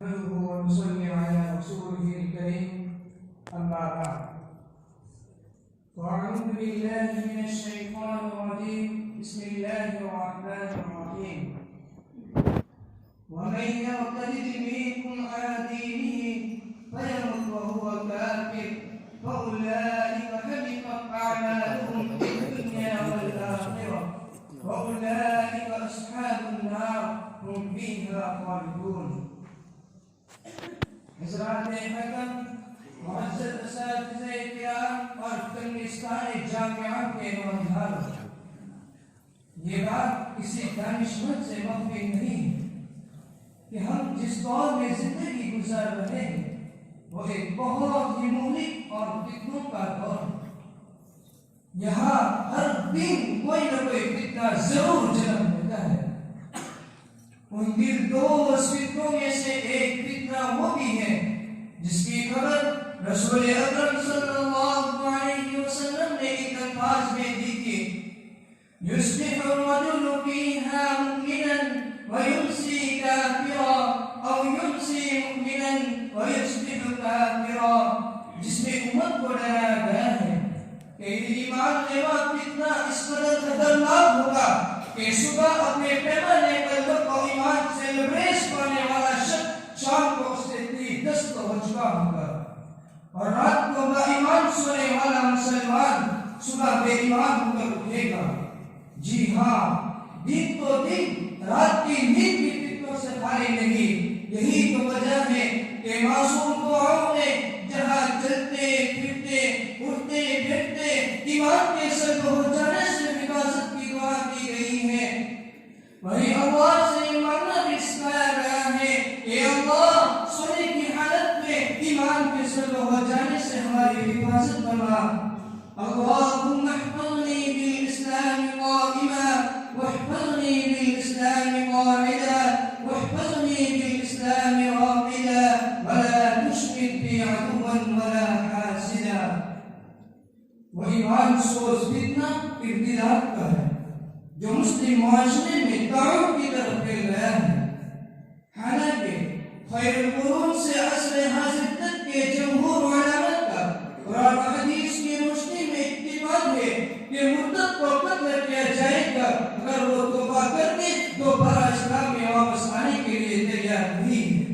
ونصلي على رسوله الكريم أما بعد فأعوذ بالله من الشيطان الرجيم بسم الله الرحمن الرحيم ومن يرتد منكم عن دينه فيمت وهو كافر فأولئك حبطت أعمالهم في الدنيا والآخرة وأولئك أصحاب النار هم فيها خالدون. حضرات حکم، معزز اساتذہ کرام اور کنگستان جامعہ کے نوجوانوں، یہ بات کسی دانشمند سے مخفی نہیں ہے کہ ہم جس دور میں زندگی گزار رہے ہیں وہ ایک بہت ہی مہلک اور فتنوں کا دور ہے۔ یہاں ہر دن کوئی نہ کوئی فتنہ ضرور جنم لیتا ہے۔ ان دردوز فتنوں میں سے ایک فتنہ وہ بھی ہے جس کی خبر رسول اکرم صلی اللہ علیہ وسلم نے ایک الفاظ میں دی تھی: یصبح الرجل فیہا مؤمنا ویمسی کافرا او یمسی مؤمنا ویصبح کافرا، جس میں امت کو ڈرایا گیا ہے کہ ایمان لیوا فتنہ اس قدر خطرناک ہوگا کہ صبح اپنے پیمانے پر ایمان سے لبریز پانے والا شخص شام کو اس سے دست ہو چکا ہوگا، اور رات کو با ایمان سونے والا مسلمان صبح بے ایمان ہو کر اٹھے گا۔ جی ہاں، دن تو دن رات کی نیند کی فتنوں سے خالی نہیں۔ یہی تو وجہ ہے کہ معصوم دعاؤں نے جہاں چلتے پھرتے اٹھتے بیٹھتے ایمان کے سر ہو جانے سے حفاظت کی دعا کی گئی ہے۔ وہی اللہ سے مانگنا بھی سکھایا گیا ہے کہ اللہ سونے کی حالت میں ایمان کے سر ہو جانے سے ہماری حفاظت فرما۔ اللہم احفظنی بالاسلام قائما واحفظنی بالاسلام قاعدا واحفظنی بالاسلام راقدا ولا تشمت بی عدوا ولا حاسدا۔ وہ ایمان سوز فتنہ ارتداد کا ہے جو مسلم معاشرے میں تعاون کی طرف پھیل گیا ہے۔ حالانکہ خیر القرون سے عصر حاضر تک کے جمہور علماء کا قرآن و حدیث کی روشنی میں اتفاق ہے کہ مرتد کو قتل کیا جائے گا اگر وہ توبہ کر کے دوبارہ اسلام میں واپس آنے کے لیے تیار نہیں ہے۔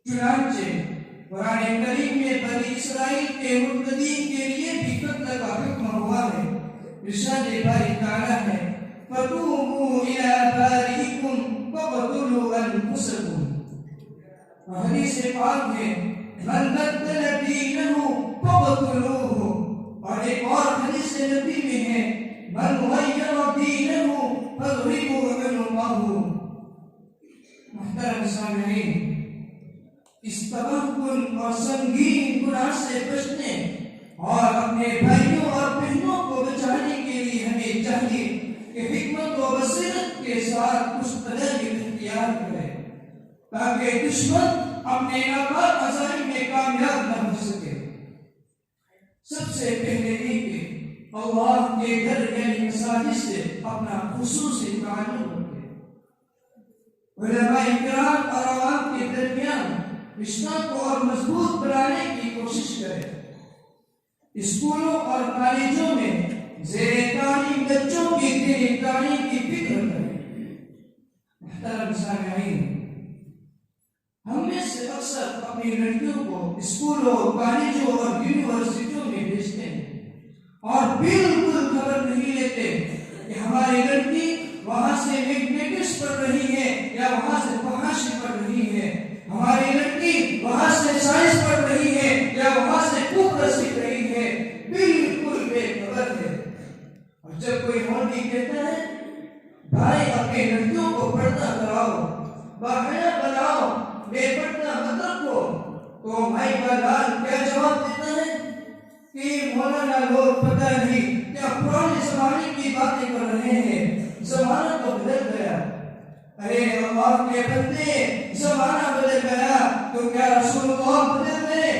چنانچہ قرآن کریم میں بنی اسرائیل کے مرتدین کے لیے بھی قتل کا حکم ہوا ہے۔ ارشاد باری تعالیٰ ہے: فَتُوبُوا إِلَىٰ بَارِئِكُمْ فَاقْتُلُوا أَنفُسَكُمْ۔ حدیث پاک ہے: مَنْ بَدَّلَ دِینَهُ فَاقْتُلُوهُ، اور ایک اور حدیث نبی میں ہے: مَنْ غَيَّرَ دِینَهُ فَاضْرِبُوا عُنُقَهُ۔ محترم سامعین، اس تباہکن اور سنگین گناہ سے بچنے اور اپنے بھائیوں اور بہنوں کو بچانے کے لیے ہمیں چاہیے کہ حکمت و بصیرت کے ساتھ کچھ تدابیر اختیار کریں تاکہ دشمن اپنے ناکار عزائم میں کامیاب نہ ہو سکے۔ سب سے پہلے یہ کہ اللہ کے گھر یعنی مساجد سے اپنا خصوصی تعلق رکھے، علماء کرام اور عوام کے درمیان رشتہ کو اور مضبوط بنانے کی کوشش کرے، اسکولوں اور کالجوں میں زیر تعلیم بچوں کی دینی تعلیم کی فکر کریں۔ محترم سامعین، ہم میں سے اکثر اپنی لڑکیوں کو اسکولوں، کالجوں اور یونیورسٹیوں میں بھیجتے ہیں اور بالکل خبر نہیں لیتے کہ ہماری لڑکی وہاں سے میتھمیٹکس پڑھ رہی ہے یا وہاں سے فحاشی پڑھ رہی ہے، ہماری لڑکی وہاں سے سائنس پڑھ رہی ہے یا وہاں سے کفر سیکھ رہی ہے، بالکل بے خبر ہے۔ اور جب کوئی مولوی کہتا ہے بھائی اپنی لڑکیوں کو پردہ کراؤ، باحیا بناؤ، بے پردہ مت رکھو، تو بھائی کا لال کیا جواب دیتا ہے کہ مولانا لوگ پتہ نہیں کیا پرانے زمانے کی باتیں کر رہے ہیں، زمانہ تو بدل گیا۔ ارے اللہ کے بندے، زمانہ بدل گیا تو کیا رسول اللہ بدل گئے؟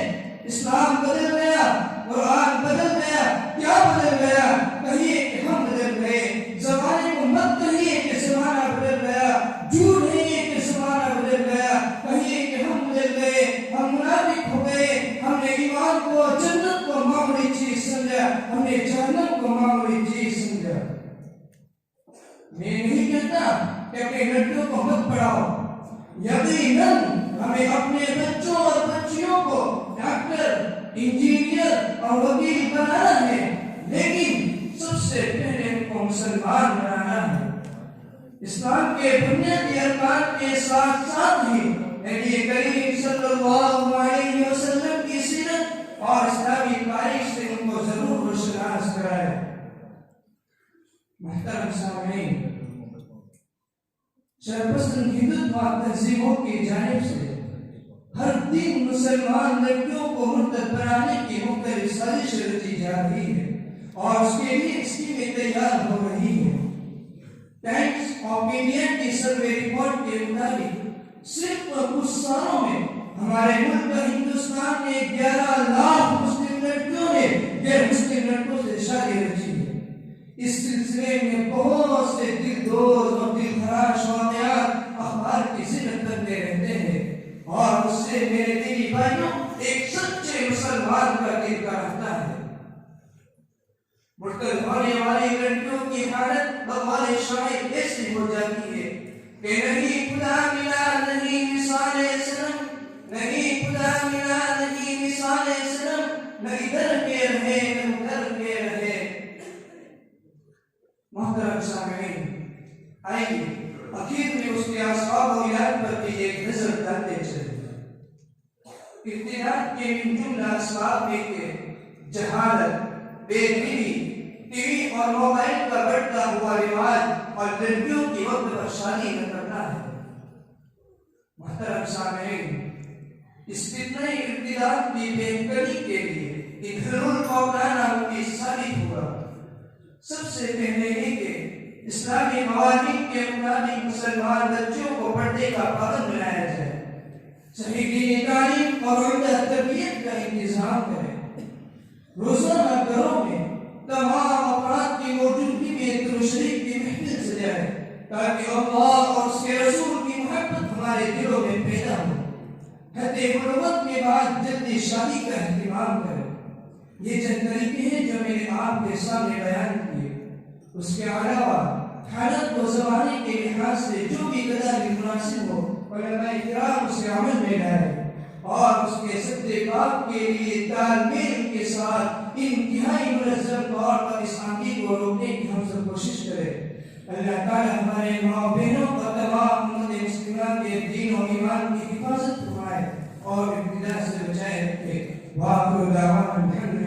اسلام بدل گیا؟ قرآن بدل گیا؟ کیا بدل گیا؟ کہیے کہ ہم بدل گئے۔ زمانے کو مت کہیے کہ زمانہ بدل گیا، جھوٹ نہیں ہے کہ زمانہ بدل گیا، بڑھاؤ۔ یقیناً ہمیں اپنے بچوں اور بچیوں کو ڈاکٹر، انجینئر اور وکیل بنانا ہے، لیکن سب سے پہلے ان کو مسلمان بنانا ہے۔ اسلام کے بنیادی ارکان کے ساتھ ساتھ ہی نبی کریم صلی اللہ علیہ وسلم کی سیرت اور اسلامی تاریخ سے ان کو ضرور روشناس کرائے۔ محترم سامعین، شرپسند ہندوتوا تنظیموں کی جانب سے ہر دن مسلمان لڑکیوں کو مرتد بنانے کی مختلف سازش رچی جا رہی ہے اور اس کے لیے اسکیمیں تیار ہو رہی ہے۔ ٹائمز آف انڈیا کی سروے رپورٹ کے مطابق صرف کچھ سالوں میں ہمارے ملک ہندوستان میں 11 لاکھ مسلم لڑکیوں نے غیر مسلم لڑکوں سے شادی رچی ہے۔ اس سلسلے میں بہت سے دل دوز اور دل خراش واقعات اخبار کی زینت کرتے رہتے ہیں اور اس سے میرے دینی بھائیوں ایک سچے مسلمان کا دل کا رہتا ہے۔ مرتد ہونے والی لڑکیوں کی حالت بقول شاعر ایسی ہو جاتی ہے کہ نہیں خدا ملا نہیں مثال سنم، نہیں خدا ملا نہیں مثال سنم، نہ ادھر کے رہے نہ ادھر کے رہے۔ محترم سامعین، آئیے اخیر میں اس کے اسباب و علاج پر بھی ایک نظر ڈالتے چلیں۔ ابتداء کے من جملہ اسباب میں کہ جہالت، بے دلی، ٹی وی اور موبائل کا بڑھتا ہوا رواج اور لڑکیوں کی وقت پر شادی نہ کرنا ہے۔ محترم سامعین، اس فتنہ ابتداء کی بہتری کے لیے ایک حلول کو اپنانا مفید ثابت ہوگا۔ سب سے پہلے یہ کہ اسلامی قوانین کے مطابق مسلمان بچوں کو پردے کا پابند بنایا جائے، صحیح دینی تعلیم اور عمدہ تربیت کا انتظام کریں۔ روزانہ گھروں میں تمام افراد کی موجودگی میں درود شریف کی محفل سجائے تاکہ اللہ اور اس کے رسول کی محبت ہمارے دلوں میں پیدا ہو۔ حد بلوغت کے بعد جلدی شادی کا اہتمام کریں۔ یہ چند طریقے ہیں جو میں نے آپ کے سامنے بیان کیے۔ اس کے علاوہ حالت و زمانے کے لحاظ سے جو بھی قدر مناسب ہو علماء کرام اسے عمل میں لائے اور اس کے سچے کام کے لیے تال میل کے ساتھ انتہائی منظم طور پر اس آندھی کو روکنے کی ہم سب کوشش کریں۔ اللہ تعالی ہمارے ماں بہنوں کا تمام امت مسلمہ کے دین و ایمان کی حفاظت فرمائے اور ابتدا سے بچائے رکھے۔ وآخر دعوانا الحمد